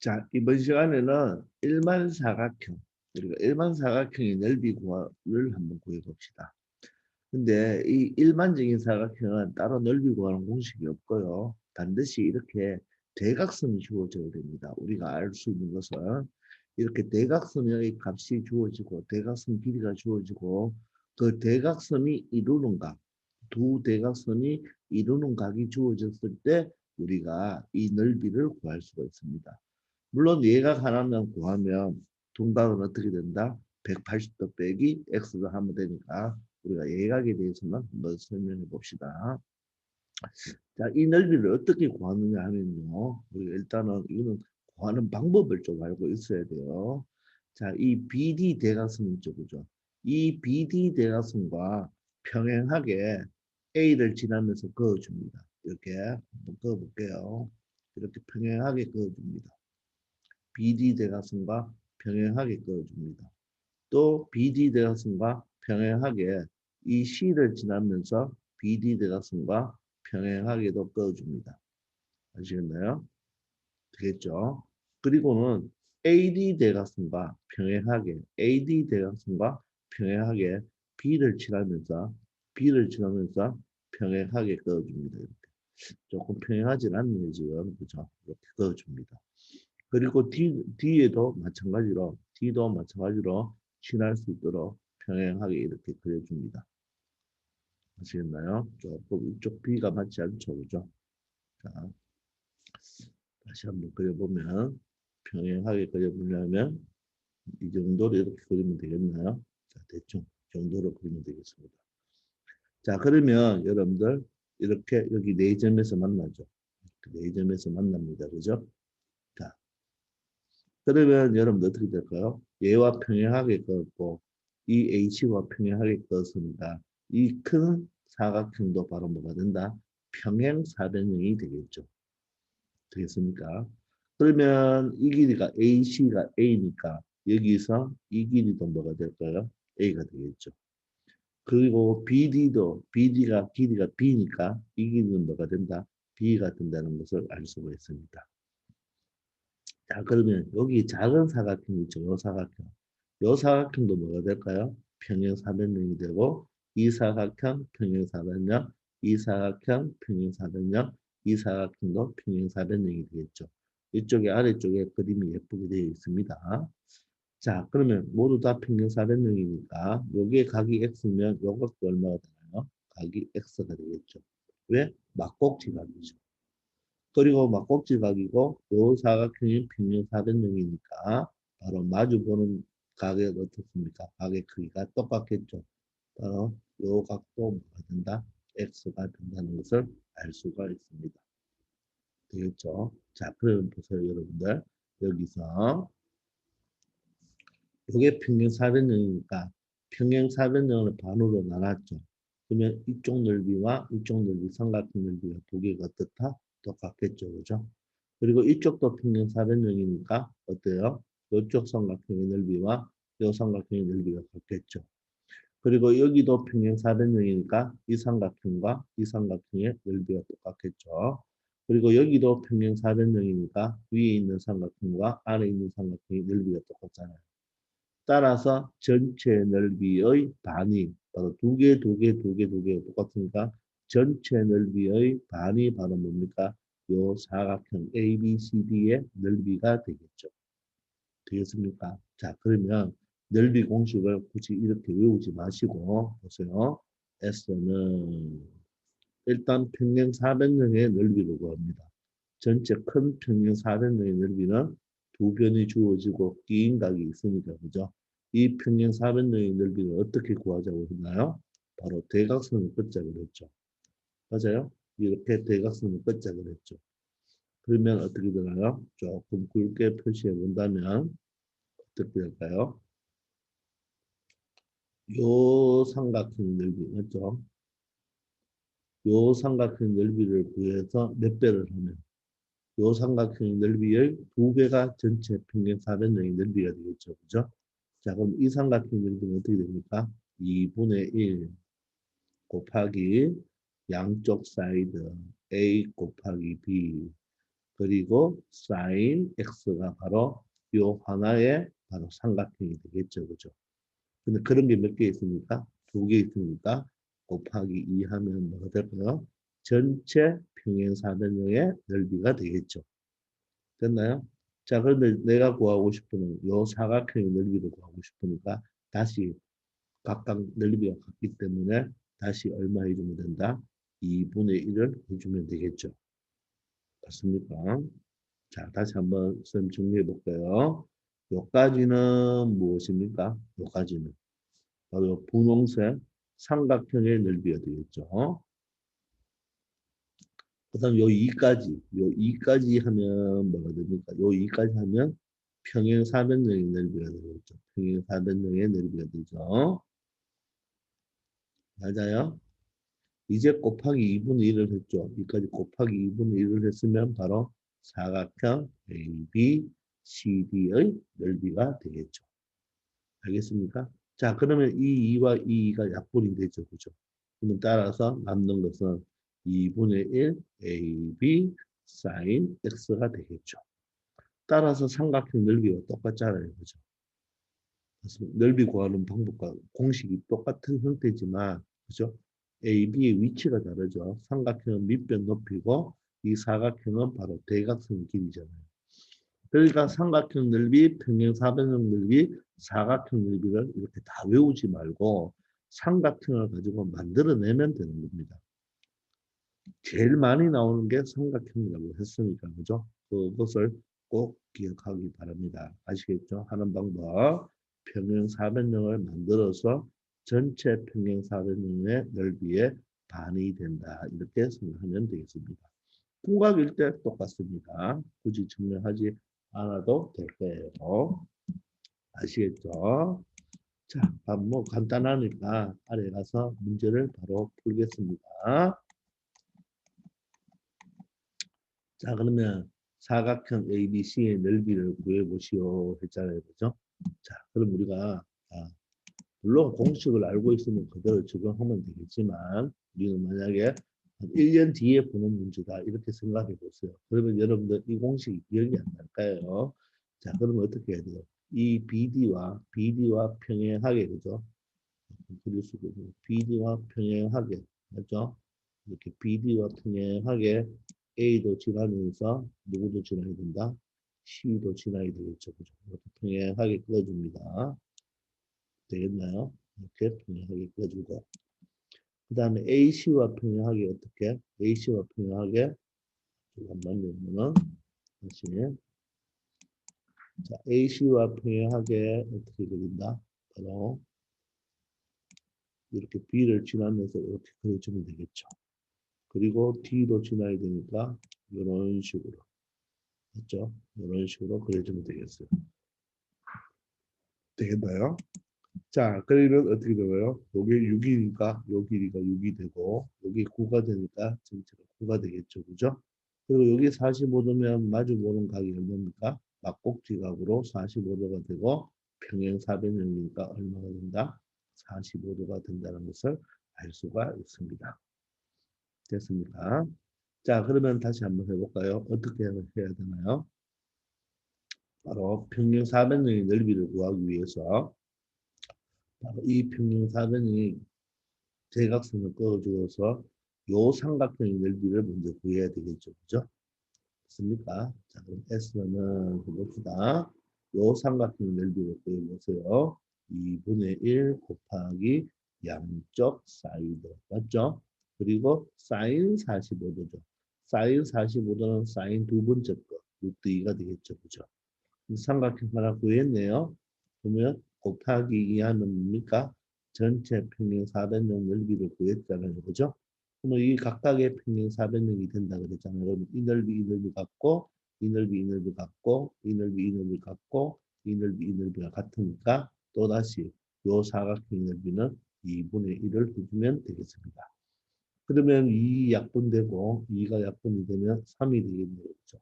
자, 이번 시간에는 일반 사각형, 우리가 일반 사각형의 넓이 구하를 한번 구해 봅시다. 근데 이 일반적인 사각형은 따로 넓이 구하는 공식이 없고요. 반드시 이렇게 대각선이 주어져야 됩니다. 우리가 알 수 있는 것은 이렇게 대각선의 값이 주어지고 대각선 길이가 주어지고 그 대각선이 이루는 각, 두 대각선이 이루는 각이 주어졌을 때 우리가 이 넓이를 구할 수가 있습니다. 물론 예각 하나만 구하면 동각은 어떻게 된다? 180도 빼기 x도 하면 되니까 우리가 예각에 대해서만 한번 설명해 봅시다. 자, 이 넓이를 어떻게 구하느냐 하면요. 우리가 일단은 이거는 구하는 방법을 좀 알고 있어야 돼요. 자, 이 BD 대각선 있죠, 그죠? 이 BD 대각선과 평행하게 A를 지나면서 그어줍니다. 이렇게 한번 그어볼게요. 이렇게 평행하게 그어줍니다. BD 대각선과 평행하게 그어줍니다. 또 BD 대각선과 평행하게 이 C를 지나면서 BD 대각선과 평행하게도 그어줍니다. 아시겠나요? 되겠죠? 그리고는 AD 대각선과 평행하게 B를 지나면서 평행하게 그어줍니다. 이렇게. 조금 평행하진 않네요, 지금. 그죠? 이렇게 그어줍니다. 그리고 D도 마찬가지로 지날 수 있도록 평행하게 이렇게 그려줍니다. 아시겠나요? 조금 이쪽 B가 맞지 않죠, 그죠? 자, 다시 한번 그려보면 평행하게 그려보려면 이 정도로 이렇게 그리면 되겠나요? 자, 대충 이 정도로 그리면 되겠습니다. 자, 그러면 여러분들 이렇게 여기 네 점에서 만나죠. 네 점에서 만납니다, 그죠? 자, 그러면 여러분들 어떻게 될까요? 얘와 평행하게 그었고 이 H와 평행하게 그었으니까 이 큰 사각형도 바로 뭐가 된다? 평행사변형이 되겠죠. 되겠습니까? 그러면 이 길이가 AC가 A니까 여기서 이 길이도 뭐가 될까요? A가 되겠죠. 그리고 BD가 길이가 B니까 이 길이는 뭐가 된다? B가 된다는 것을 알 수가 있습니다. 자, 그러면 여기 작은 사각형 있죠? 요 사각형. 요 사각형도 뭐가 될까요? 평행사변형이 되고 이 사각형 평행사변형, 이 사각형 평행사변형, 이 사각형도 평행사변형이 되겠죠. 이쪽에 아래쪽에 그림이 예쁘게 되어 있습니다. 자, 그러면 모두 다 평행사변형이니까 요게 각이 x면 요 각도 얼마가 되나요? 각이 x가 되겠죠. 왜? 막곡지각이죠. 그리고 막곡지각이고 요 사각형이 평행사변형이니까 바로 마주보는 각이 어떻습니까? 각의 크기가 똑같겠죠. 바로 요 각도 뭐가 된다? x가 된다는 것을 알 수가 있습니다. 되겠죠? 자, 그럼 보세요, 여러분들. 여기서 이게 평행사변형이니까 평행사변형을 반으로 나눴죠. 그러면 이쪽 넓이와 이쪽 넓이, 삼각형 넓이가 두 개가 어떻다? 똑같겠죠. 그죠? 그리고 이쪽도 평행사변형이니까 어때요? 이쪽 삼각형의 넓이와 이 삼각형의 넓이가 같겠죠. 그리고 여기도 평행사변형이니까 이 삼각형과 이 삼각형의 넓이가 똑같겠죠. 그리고 여기도 평행사변형이니까 위에 있는 삼각형과 아래 있는 삼각형의 넓이가 똑같잖아요. 따라서 전체 넓이의 반이 바로 두 개, 두 개, 두 개, 두 개가 똑같으니까 전체 넓이의 반이 바로 뭡니까? 요 사각형 ABCD의 넓이가 되겠죠. 되겠습니까? 자, 그러면 넓이 공식을 굳이 이렇게 외우지 마시고 보세요. S는 일단 평행 400명의 넓이를 구합니다. 전체 큰 평행 400명의 넓이는 두 변이 주어지고 끼인 각이 있으니까 그죠? 이 평행 400명의 넓이를 어떻게 구하자고 했나요? 바로 대각선을 긋자 그랬죠. 맞아요? 이렇게 대각선을 긋자 그랬죠. 그러면 어떻게 되나요? 조금 굵게 표시해 본다면 어떻게 될까요? 요 삼각형 넓이 맞죠? 요 삼각형 넓이를 구해서 몇 배를 하면 요 삼각형의 넓이의 두 배가 전체 평행 사변형의 넓이가 되겠죠. 그죠? 자, 그럼 이 삼각형 넓이는 어떻게 됩니까? 2분의 1 곱하기 양쪽 사이드 A 곱하기 B 그리고 sin x가 바로 요 하나의 바로 삼각형이 되겠죠. 그죠? 근데 그런 게 몇 개 있습니까? 두 개 있으니까 곱하기 2 하면 뭐가 될까요? 전체 평행사변형의 넓이가 되겠죠. 됐나요? 자, 그런데 내가 구하고 싶은 요 사각형의 넓이를 구하고 싶으니까 다시 각각 넓이가 같기 때문에 다시 얼마 해주면 된다? 2분의 1을 해주면 되겠죠. 맞습니까? 자, 다시 한번 쌤 정리해 볼게요. 요까지는 무엇입니까? 요까지는 바로 분홍색 삼각형의 넓이가 되겠죠. 그 다음 요 2까지, 요 2까지 하면 뭐가 됩니까? 요 2까지 하면 평행사변형의 넓이가 되겠죠. 평행사변형의 넓이가 되죠. 맞아요? 이제 곱하기 2분의 1을 했죠. 여기까지 곱하기 2분의 1을 했으면 바로 사각형 AB, CD의 넓이가 되겠죠. 알겠습니까? 자, 그러면 이 2와 이 2가 약분이 되죠. 그죠? 그럼 따라서 남는 것은 2분의 1 AB sin X가 되겠죠. 따라서 삼각형 넓이가 똑같잖아요. 그죠? 그래서 넓이 구하는 방법과 공식이 똑같은 형태지만, 그죠? A, B의 위치가 다르죠. 삼각형은 밑변 높이고 이 사각형은 바로 대각선 길이잖아요. 그러니까 삼각형 넓이, 평행사변형 넓이, 사각형 넓이를 이렇게 다 외우지 말고 삼각형을 가지고 만들어내면 되는 겁니다. 제일 많이 나오는 게 삼각형이라고 했으니까, 그죠? 그것을 꼭 기억하기 바랍니다. 아시겠죠? 하는 방법. 평행사변형을 만들어서 전체 평행사변형의 넓이의 반이 된다. 이렇게 생각하면 되겠습니다. 풍각일 때 똑같습니다. 굳이 증명하지 않아도 될 거예요. 아시겠죠? 자, 뭐 간단하니까 아래 가서 문제를 바로 풀겠습니다. 자, 그러면 사각형 ABC의 넓이를 구해보시오 했잖아요. 그죠? 자, 그럼 우리가 물론 공식을 알고 있으면 그대로 적용하면 되겠지만 우리는 만약에 한 1년 뒤에 보는 문제다 이렇게 생각해 보세요. 그러면 여러분들 이 공식이 기억이 안 날까요? 자, 그러면 어떻게 해야 돼요? 이 BD와 평행하게, 그죠? 그릴 수 있는 BD와 평행하게, 맞죠? 이렇게 BD와 평행하게 A도 지나면서 누구도 지나야 된다? C도 지나야 되겠죠. 그죠? 이렇게 평행하게 그어줍니다. 되겠나요? 이렇게 평행하게 그어주고. 그 다음에 AC와 평행하게 어떻게? AC와 평행하게 한번 내면은 다시 자, AC와 평행하게 어떻게 그린다? 바로 이렇게 B를 지나면서 이렇게 그려주면 되겠죠. 그리고 D도 지나야 되니까 이런 식으로 맞죠? 이런 식으로 그려주면 되겠어요. 되겠나요? 자, 그러면 어떻게 되나요? 요게 6이니까 요 길이가 6이 되고 여기 9가 되니까 전체가 9가 되겠죠. 그죠? 그리고 여기 45도면 마주 보는 각이 얼마입니까? 막곡지각으로 45도가 되고 평행사변형이니까 얼마가 된다? 45도가 된다는 것을 알 수가 있습니다. 됐습니까? 자, 그러면 다시 한번 해볼까요? 어떻게 해야 되나요? 바로 평행사변형의 넓이를 구하기 위해서 바로 이 평행사변형이 대각선을 그어주어서 요 삼각형의 넓이를 먼저 구해야 되겠죠. 그죠? 맞습니까? 자, 그럼 S는 해봅시다. 요 삼각형의 넓이를 구해보세요. 2분의 1 곱하기 양쪽 사이드. 맞죠? 그리고 사인 45도죠. 사인 45도는 사인 두 번째 거. 루트 2가 되겠죠. 그죠? 삼각형 하나 구했네요. 그러면 곱하기 2 하면 뭡니까? 전체 평행 사변형 넓이를 구했잖아요. 그죠? 그러면 이 각각의 평행 사변형이 된다 그랬잖아요. 그럼 이 넓이, 이 넓이 같고, 이 넓이, 이 넓이 같고, 이 넓이, 이 넓이 같고, 이 넓이, 이 넓이가 같으니까 또다시 요 사각형 넓이는 2분의 1을 해주면 되겠습니다. 그러면 2 약분되고 2가 약분이 되면 3이 되겠네요. 그죠?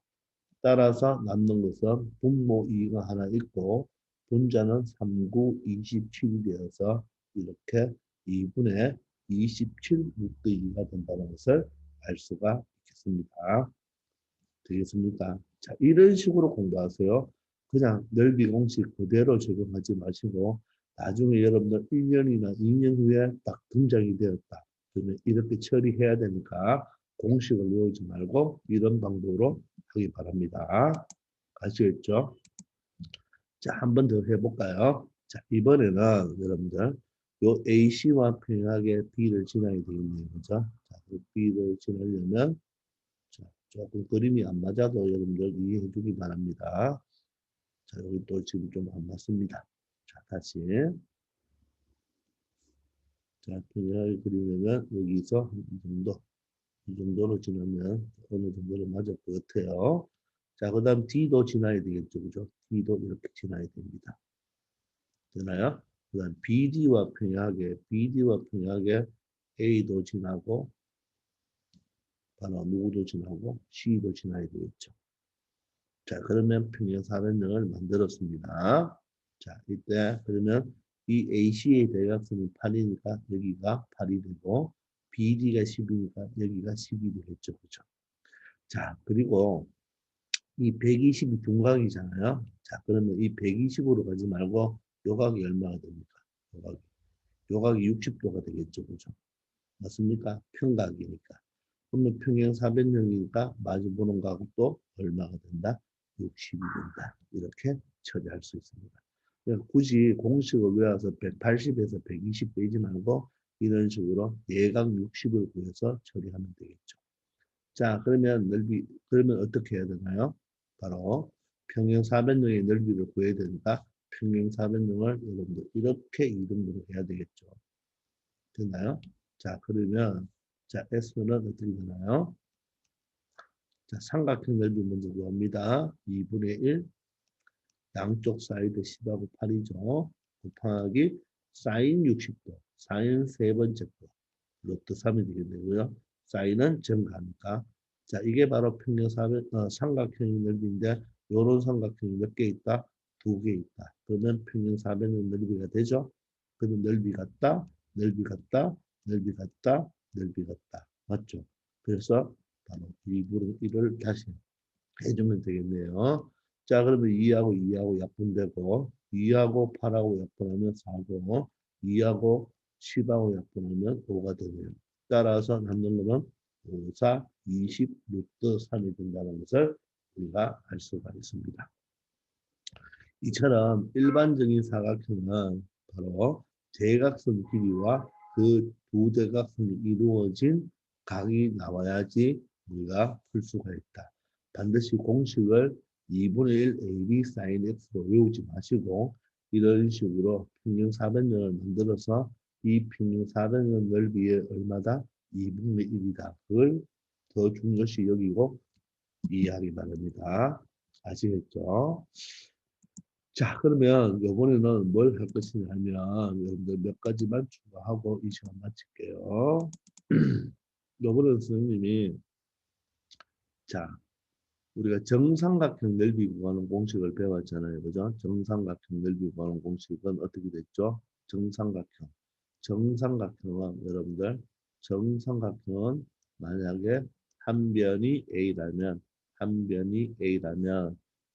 따라서 남는 것은 분모 2가 하나 있고 분자는 3, 9, 27이 되어서 이렇게 2분의 27 루트 2가 된다는 것을 알 수가 있겠습니다. 되겠습니까? 자, 이런 식으로 공부하세요. 그냥 넓이 공식 그대로 적용하지 마시고 나중에 여러분들 1년이나 2년 후에 딱 등장이 되었다. 그러면 이렇게 처리해야 되니까 공식을 외우지 말고 이런 방법으로 하기 바랍니다. 아시겠죠? 자, 한 번 더 해볼까요? 자, 이번에는 여러분들 요 AC와 평행하게 B를 지나야 되겠네요. 그죠? 자, 그 B를 지나려면 자, 조금 그림이 안 맞아도 여러분들 이해해 주기 바랍니다. 자, 여기 또 지금 좀 안 맞습니다. 자, 다시. 자, 평행하게 그리려면 여기서 이 정도, 이 정도로 지나면 어느 정도로 맞을 것 같아요. 자, 그 다음 D도 지나야 되겠죠. 그죠? D도 이렇게 지나야 됩니다. 되나요? 그 다음 BD와 평행하게 A도 지나고 바로 누구도 지나고 C도 지나야 되겠죠. 자, 그러면 평행사변형을 만들었습니다. 자, 이때 그러면 이 AC의 대각선이 8이니까 여기가 8이 되고 BD가 10이니까 여기가 11이 되겠죠. 그죠? 자, 그리고 이 120이 중각이잖아요. 자, 그러면 이 120으로 가지 말고 요각이 얼마가 됩니까? 요각이. 요각이 60도가 되겠죠. 그죠? 맞습니까? 평각이니까. 그러면 평행 사변형이니까 마주보는 각도 얼마가 된다? 60이 된다. 이렇게 처리할 수 있습니다. 그러니까 굳이 공식을 외워서 180에서 120 빼지 말고 이런 식으로 예각 60을 구해서 처리하면 되겠죠. 자, 그러면 어떻게 해야 되나요? 바로 평행 사변형의 넓이를 구해야 되니까 평행 사변형을 여러분들 이렇게 이름으로 해야 되겠죠. 됐나요? 자, 그러면 자, S는 어떻게 되나요? 자, 삼각형 넓이 먼저 구합니다. 2분의 1 양쪽 사이드 10하고 8이죠. 곱하기 사인 60도, 사인 세 번째 거, 로트 3이 되겠네요. 사인은 정가니까. 자, 이게 바로 삼각형의 넓이인데 요런 삼각형이 몇 개 있다? 2개 있다. 그러면 평행 사변형 넓이가 되죠. 그러면 넓이 같다, 넓이 같다, 넓이 같다, 넓이 같다. 맞죠? 그래서 바로 2분의 1을 다시 해주면 되겠네요. 자, 그러면 2하고 약분되고 2하고 8하고 약분하면 4고 2하고 10하고 약분하면 5가 되네요. 따라서 남는 거는 5, 4, 20, 루트 3이 된다는 것을 우리가 알 수가 있습니다. 이처럼 일반적인 사각형은 바로 대각선 길이와 그 두 대각선이 이루어진 각이 나와야지 우리가 풀 수가 있다. 반드시 공식을 2분의 1 AB sin X로 외우지 마시고 이런 식으로 평행사변형을 만들어서 이 평행사변형 넓이의 얼마다? 2분의 1이다. 그걸 더 중요시 여기고 이해하기 바랍니다. 아시겠죠? 자, 그러면 이번에는 뭘 할 것이냐 하면 여러분들 몇 가지만 추가하고 이 시간 마칠게요. 이번에 선생님이 자, 우리가 정삼각형 넓이 구하는 공식을 배웠잖아요. 그죠? 정삼각형 넓이 구하는 공식은 어떻게 됐죠? 정삼각형. 정삼각형은 여러분들 정삼각형은 만약에 한 변이 A라면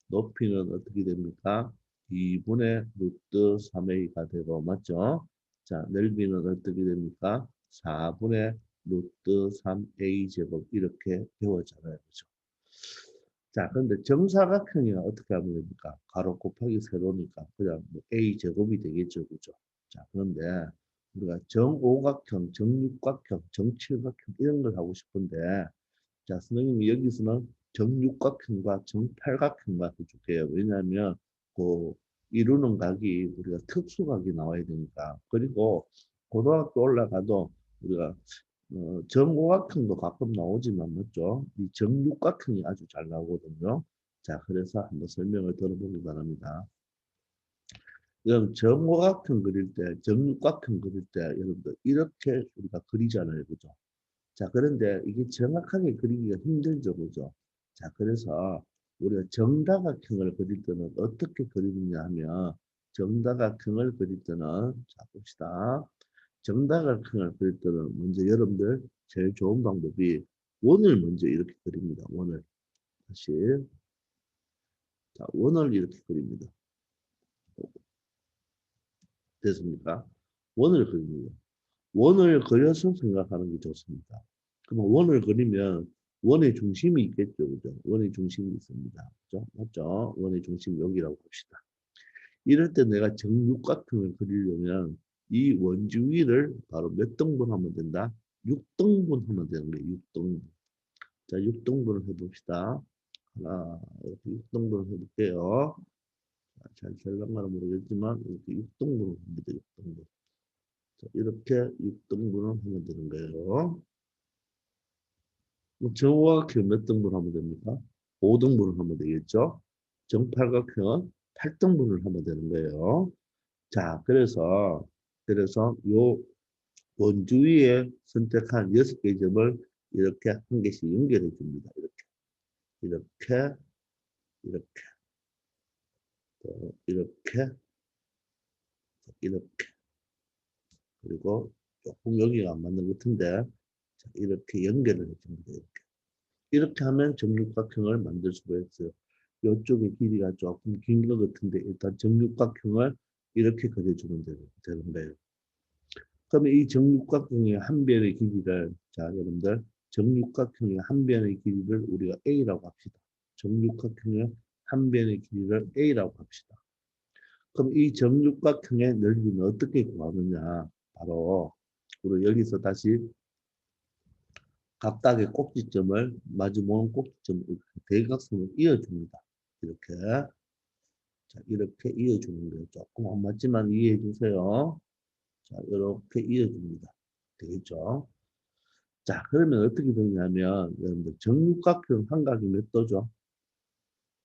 높이는 어떻게 됩니까? 2분의 루트 3A가 되고 맞죠? 자, 넓이는 어떻게 됩니까? 4분의 루트 3A 제곱 이렇게 배웠잖아요. 그죠? 자, 그런데 정사각형이 어떻게 하면 됩니까? 가로 곱하기 세로니까 그냥 뭐 A 제곱이 되겠죠. 그죠? 자, 그런데 우리가 정오각형, 정육각형, 정칠각형 이런 걸 하고 싶은데 자, 선생님이 여기서는 정육각형과 정팔각형만 해줄게요. 왜냐하면 그 이루는 각이 우리가 특수각이 나와야 되니까. 그리고 고등학교 올라가도 우리가 정오각형도 가끔 나오지만 맞죠? 이 정육각형이 아주 잘 나오거든요. 자, 그래서 한번 설명을 들어보기 바랍니다. 그럼 정오각형 그릴 때, 정육각형 그릴 때 여러분들 이렇게 우리가 그리잖아요. 그죠? 자, 그런데 이게 정확하게 그리기가 힘들죠. 그죠? 자, 그래서 우리가 정다각형을 그릴 때는 어떻게 그리느냐 하면 정다각형을 그릴 때는 자, 봅시다. 정다각형을 그릴 때는 먼저 여러분들 제일 좋은 방법이 원을 먼저 이렇게 그립니다. 원을. 다시. 자, 원을 이렇게 그립니다. 됐습니까? 원을 그립니다. 원을 그려서 생각하는 게 좋습니다. 그럼 원을 그리면 원의 중심이 있겠죠. 그죠? 원의 중심이 있습니다. 그죠? 맞죠? 원의 중심이 여기라고 봅시다. 이럴 때 내가 정육각형을 그리려면 이 원주위를 바로 몇 등분 하면 된다? 6등분 하면 되는 거예요. 6등분. 자, 6등분을 해봅시다. 하나, 이렇게 6등분을 해볼게요. 잘 될런가는 모르겠지만 이렇게 6등분을 합니다. 6등분. 자, 이렇게 6등분을 하면 되는 거예요. 정오각형 몇 등분 하면 됩니까? 5등분을 하면 되겠죠? 정팔각형은 8등분을 하면 되는 거예요. 자, 그래서 요 원주위에 선택한 6개 점을 이렇게 한 개씩 연결해 줍니다. 이렇게, 이렇게, 또 이렇게, 이렇게. 그리고 조금 여기가 안 맞는 것 같은데, 자, 이렇게 연결을 해줍니다. 이렇게 하면 정육각형을 만들 수가 있어요. 이쪽의 길이가 조금 긴 것 같은데, 일단 정육각형을 이렇게 그려주면 되는 거예요. 그러면 이 정육각형의 한 변의 길이를, 자, 여러분들, 정육각형의 한 변의 길이를 우리가 A라고 합시다. 정육각형의 한 변의 길이를 A라고 합시다. 그럼 이 정육각형의 넓이는 어떻게 구하느냐? 바로, 우리 여기서 다시 각각의 꼭지점을, 마주보는 꼭지점을 대각선을 이어줍니다. 이렇게. 자, 이렇게 이어주는 거예요. 조금 안 맞지만 이해해 주세요. 자, 이렇게 이어줍니다. 되겠죠? 자, 그러면 어떻게 되냐면, 여러분들, 정육각형 한각이 몇 도죠?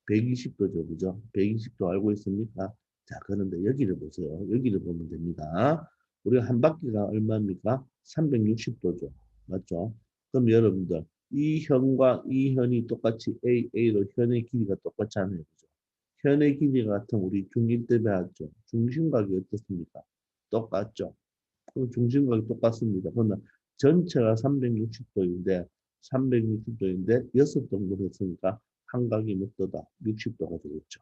120도죠. 그죠? 120도 알고 있습니까? 자, 그런데 여기를 보세요. 여기를 보면 됩니다. 우리가 한 바퀴가 얼마입니까? 360도죠. 맞죠? 그럼 여러분들, 이 현과 이 현이 똑같이 A로 현의 길이가 똑같잖아요. 그죠? 현의 길이가 같은 우리 중1 때 배웠죠. 중심각이 어떻습니까? 똑같죠. 그럼 중심각이 똑같습니다. 그러면 전체가 360도인데 360도인데 6등분 했으니까 한각이 몇 도다? 60도가 되겠죠.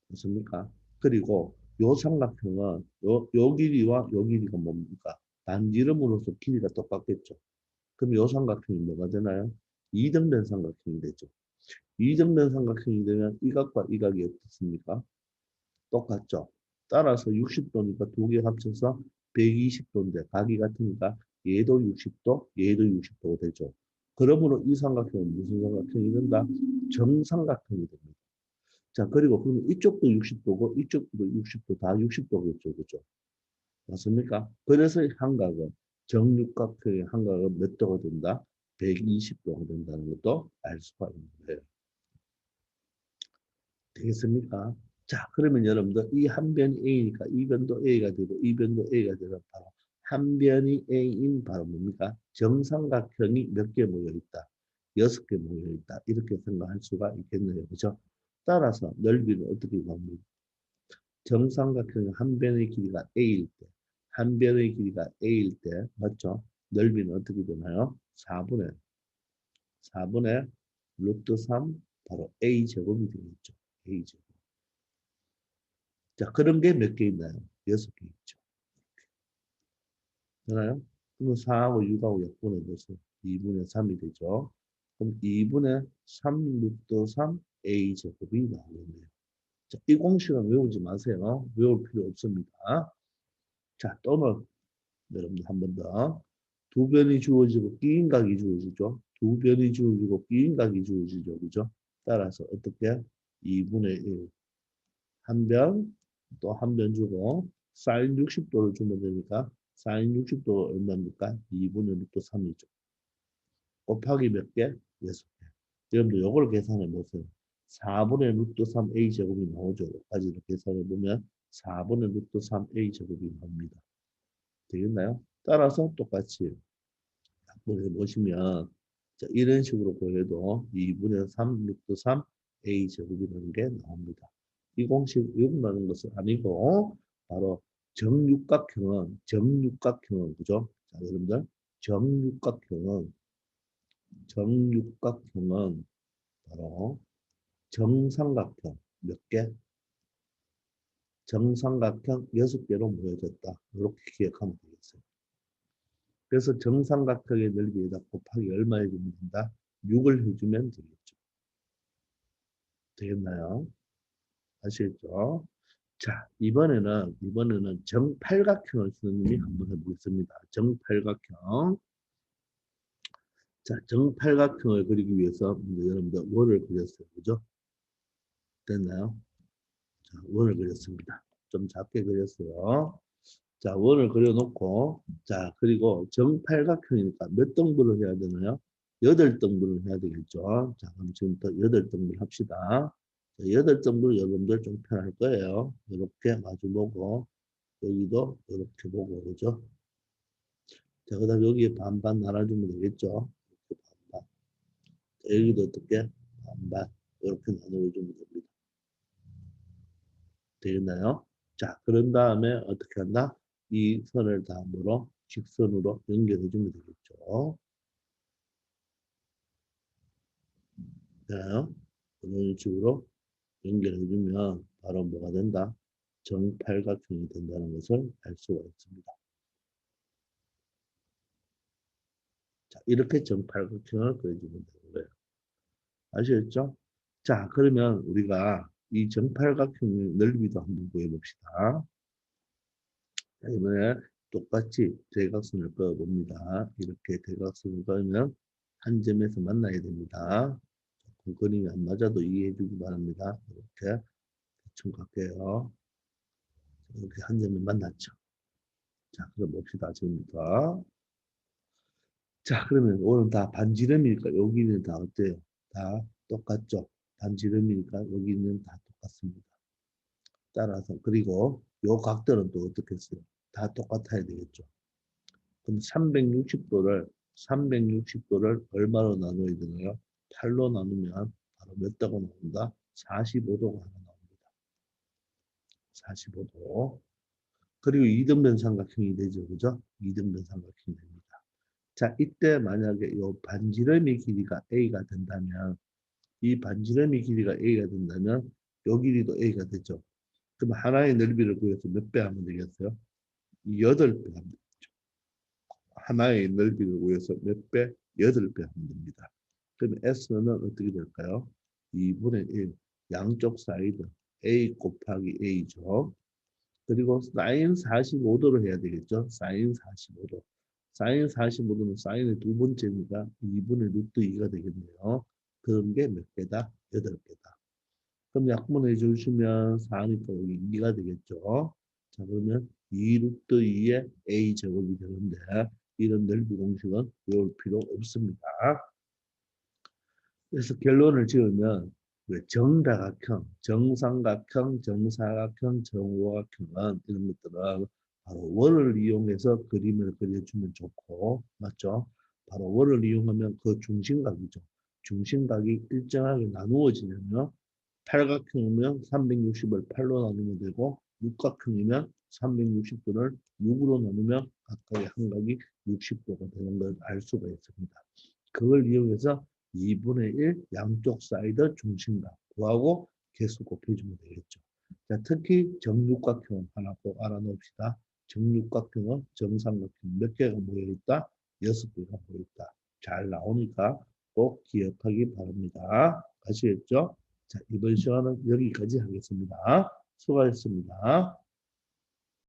맞습니까? 그리고 요 삼각형은 요 길이와 요 길이가 뭡니까? 반지름으로서 길이가 똑같겠죠. 그럼 요 삼각형이 뭐가 되나요? 이등변 삼각형이 되죠. 이등변 삼각형이 되면 이 각과 이 각이 어떻습니까? 똑같죠. 따라서 60도니까 두 개 합쳐서 120도인데 각이 같으니까 얘도 60도, 얘도 60도가 되죠. 그러므로 이 삼각형은 무슨 삼각형이 된다? 정삼각형이 됩니다. 자, 그리고 그러면 이쪽도 60도고 이쪽도 60도 다 60도겠죠. 그죠? 맞습니까? 그래서 한각은 정육각형의 한각은 몇 도가 된다? 120도가 된다는 것도 알 수가 있는 거예요. 되겠습니까? 자, 그러면 여러분들 이 한 변이 A니까 이 변도 A가 되고 이 변도 A가 되면 바로 한 변이 A인 바로 뭡니까? 정삼각형이 몇 개 모여 있다. 6개 모여 있다. 이렇게 생각할 수가 있겠네요. 그죠? 따라서 넓이는 어떻게 구합니까? 정삼각형의 한 변의 길이가 A일 때, 한 변의 길이가 A일 때, 맞죠? 넓이는 어떻게 되나요? 4분의 루트 3, 바로 A제곱이 되겠죠. A제곱. 자, 그런 게 몇 개 있나요? 6개 있죠. 되나요? 그럼 4하고 6하고 약분해서 2분의 3이 되죠. 그럼 2분의 3 루트 3 A제곱이 나오겠네요. 자, 이 공식은 외우지 마세요. 외울 필요 없습니다. 자, 또는 여러분들 한 번 더. 두 변이 주어지고 끼인각이 주어지죠. 두 변이 주어지고 끼인각이 주어지죠. 그죠? 따라서 어떻게? 2분의 1. 한 변, 또 한 변 주고, 사인 60도를 주면 되니까, 사인 60도가 얼마입니까? 2분의 루트 3이죠. 곱하기 몇 개? 6개. 여러분들 요걸 계산해 보세요. 4분의 루트 3 A제곱이 나오죠. 여기까지를 계산해 보면 4분의 루트 3 A제곱이 나옵니다. 되겠나요? 따라서 똑같이 약분해 보시면 자, 이런 식으로 구해도 2분의 3 루트 3 A제곱이라는 게 나옵니다. 이 공식 외운다는 것은 아니고 바로 정육각형은 그죠? 자, 여러분들 정육각형은 바로 정삼각형 몇 개? 정삼각형 6개로 모여졌다. 이렇게 기억하면 되겠어요. 그래서 정삼각형의 넓이에다 곱하기 얼마 해주면 된다? 6을 해주면 되겠죠. 되겠나요? 아시겠죠? 자, 이번에는 정팔각형을 선생님이 한번 해보겠습니다. 정팔각형. 자, 정팔각형을 그리기 위해서 여러분들 원을 그렸어요. 그죠? 됐나요? 자, 원을 그렸습니다. 좀 작게 그렸어요. 자, 원을 그려놓고, 자, 그리고 정팔각형이니까 몇 등분을 해야 되나요? 8등분을 해야 되겠죠. 자, 그럼 지금부터 8등분 합시다. 자, 8등분 여러분들 좀 편할 거예요. 이렇게 마주보고, 여기도 이렇게 보고, 그죠? 자, 그 다음 여기에 반반 나눠주면 되겠죠. 이렇게 반반. 자, 여기도 어떻게? 반반. 이렇게 나눠주면 됩니다. 되겠나요? 자, 그런 다음에 어떻게 한다? 이 선을 다음으로 직선으로 연결해 주면 되겠죠. 되나요? 이런 식으로 연결해 주면 바로 뭐가 된다? 정팔각형이 된다는 것을 알 수가 있습니다. 자, 이렇게 정팔각형을 그려주면 되는 거예요. 아시겠죠? 자, 그러면 우리가 이 정팔각형의 넓이도 한번 구해봅시다. 자, 이번에 똑같이 대각선을 그어봅니다. 이렇게 대각선을 그으면 한 점에서 만나야 됩니다. 그 그림이 안 맞아도 이해해 주기 바랍니다. 이렇게 대충 갈게요. 이렇게 한 점에 만났죠. 자, 그럼 봅시다. 지금부터. 자, 그러면 오늘 다 반지름이니까 여기는 다 어때요? 다 똑같죠? 반지름이니까 여기는 다 똑같습니다. 따라서 그리고 요 각도는 또 어떻게 했어요? 다 똑같아야 되겠죠. 그럼 360도를 얼마로 나눠야 되나요? 8로 나누면 바로 몇 도가 나온다? 45도가 하나 나옵니다. 45도. 그리고 이등변 삼각형이 되죠. 그죠? 이등변 삼각형이 됩니다. 자, 이때 만약에 이 반지름의 길이가 A가 된다면 이 반지름의 길이가 A가 된다면 요 길이도 A가 되죠. 그럼 하나의 넓이를 구해서 몇 배 하면 되겠어요? 8배 하면 되겠죠. 하나의 넓이를 구해서 몇 배? 8배 하면 됩니다. 그럼 S는 어떻게 될까요? 2분의 1 양쪽 사이드 A 곱하기 A죠. 그리고 사인 45도를 해야 되겠죠. 사인 45도. 사인 45도는 사인의 두 번째니까 2분의 루트 2가 되겠네요. 그런 게 몇 개다? 8개다. 그럼 약분해 주시면 4니까 여기 2가 되겠죠. 자, 그러면 2 루트 2의 A 제곱이 되는데 이런 넓이 공식은 외울 필요 없습니다. 그래서 결론을 지으면 정다각형, 정삼각형, 정사각형, 정오각형은 이런 것들은 바로 원을 이용해서 그림을 그려주면 좋고, 맞죠? 바로 원을 이용하면 그 중심각이죠. 중심각이 일정하게 나누어지면요. 팔각형이면 360을 8로 나누면 되고, 육각형이면 360도를 6으로 나누면 각각의 한각이 60도가 되는 걸 알 수가 있습니다. 그걸 이용해서 2분의 1 양쪽 사이드 중심각 구하고 개수 곱해주면 되겠죠. 자, 특히 정육각형 하나 꼭 알아놓읍시다. 정육각형은 정삼각형 몇 개가 모여있다? 6개가 모여있다. 잘 나오니까 꼭 기억하기 바랍니다. 아시겠죠? 자, 이번 시간은 여기까지 하겠습니다. 수고하셨습니다.